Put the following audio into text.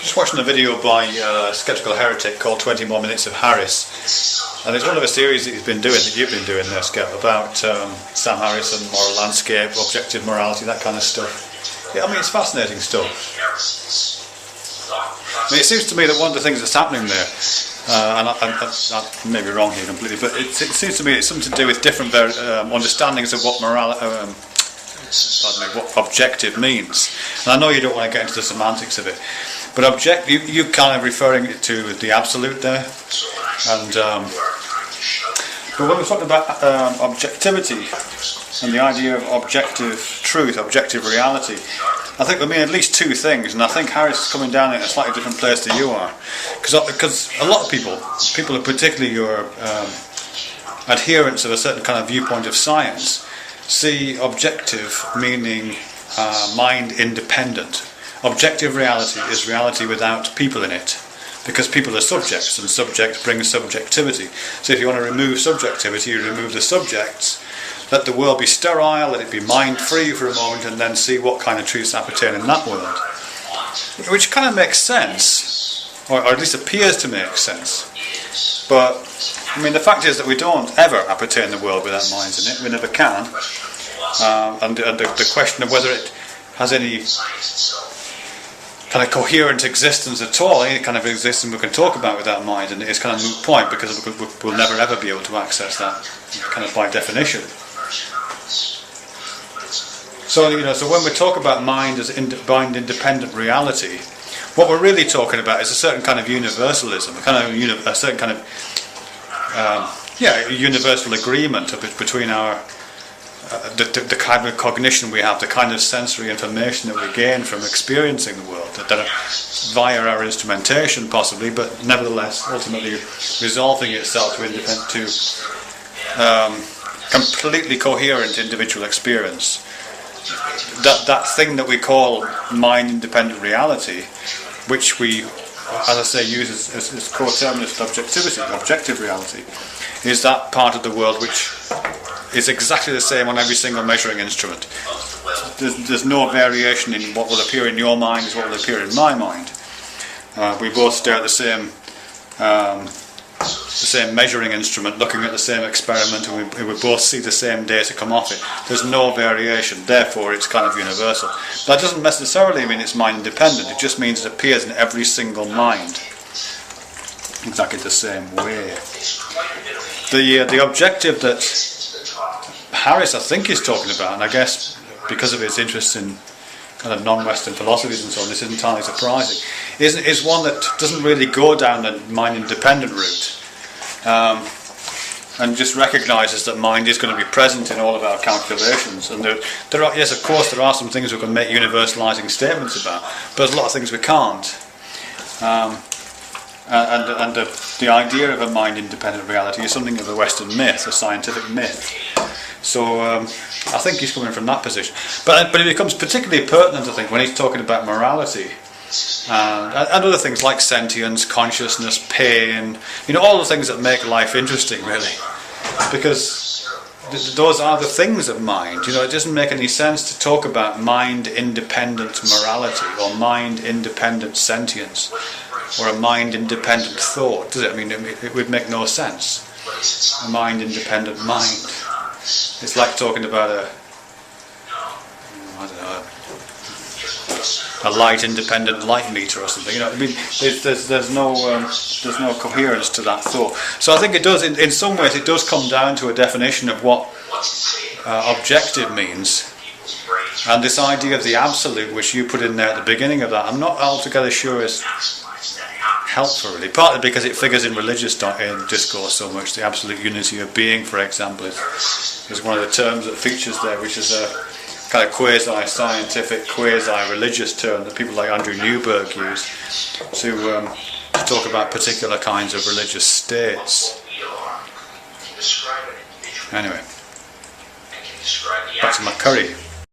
Just watching a video by Skeptical Heretic called 20 More Minutes of Harris, and it's one of a series that he's been doing, that you've been doing there, Skep, about Sam Harris and moral landscape, objective morality, that kind of stuff. Yeah, I mean, it's fascinating stuff. I mean, it seems to me that one of the things that's happening there, and I may be wrong here completely, but it seems to me it's something to do with different understandings of what what objective means. And I know you don't want to get into the semantics of it, but you kind of referring it to the absolute there, and but when we're talking about objectivity and the idea of objective truth, objective reality, I think we mean at least two things, and I think Harris is coming down in a slightly different place than you are, because a lot of people, particularly your adherents of a certain kind of viewpoint of science, see objective meaning mind independent. Objective reality is reality without people in it, because people are subjects, and subject brings subjectivity. So if you want to remove subjectivity, you remove the subjects, let the world be sterile, let it be mind-free for a moment, and then see what kind of truths appertain in that world. Which kind of makes sense, or at least appears to make sense. But, I mean, the fact is that we don't ever appertain the world without minds in it, we never can. And the question of whether it has any kind of coherent existence at all, any kind of existence we can talk about without mind, and it's kind of a moot point, because we'll never ever be able to access that, kind of by definition. So, so when we talk about mind as mind-independent reality, what we're really talking about is a certain kind of universalism, a certain kind of universal agreement between our the kind of cognition we have, the kind of sensory information that we gain from experiencing the world, that via our instrumentation possibly, but nevertheless ultimately resolving itself to completely coherent individual experience. That thing that we call mind-independent reality, which we, as I say, use as coterminous with objectivity, objective reality, is that part of the world which is exactly the same on every single measuring instrument. There's no variation in what will appear in your mind as what will appear in my mind. We both stare at the same measuring instrument, looking at the same experiment, and we both see the same data come off it. There's no variation, therefore it's kind of universal. That doesn't necessarily mean it's mind independent, it just means it appears in every single mind exactly the same way. The objective that Harris, I think, is talking about, and I guess because of his interest in kind of non-Western philosophies and so on, this isn't entirely surprising, is one that doesn't really go down the mind-independent route, and just recognises that mind is going to be present in all of our calculations. And there are, yes, of course, there are some things we can make universalising statements about, but there's a lot of things we can't. And the idea of a mind-independent reality is something of a Western myth, a scientific myth. So I think he's coming from that position. But it becomes particularly pertinent, I think, when he's talking about morality and other things like sentience, consciousness, pain, all the things that make life interesting, really. Because those are the things of mind. It doesn't make any sense to talk about mind-independent morality or mind-independent sentience or a mind-independent thought, does it? I mean, it would make no sense. A mind-independent mind. It's like talking about a light-independent light meter or something. I mean, there's no coherence to that thought. So I think it does, in some ways, it does come down to a definition of what objective means, and this idea of the absolute, which you put in there at the beginning of that, I'm not altogether sure is helpful, really. Partly because it figures in religious discourse so much. The absolute unity of being, for example, is one of the terms that features there, which is a kind of quasi-scientific, quasi-religious term that people like Andrew Newberg use to talk about particular kinds of religious states. Anyway, back to my curry.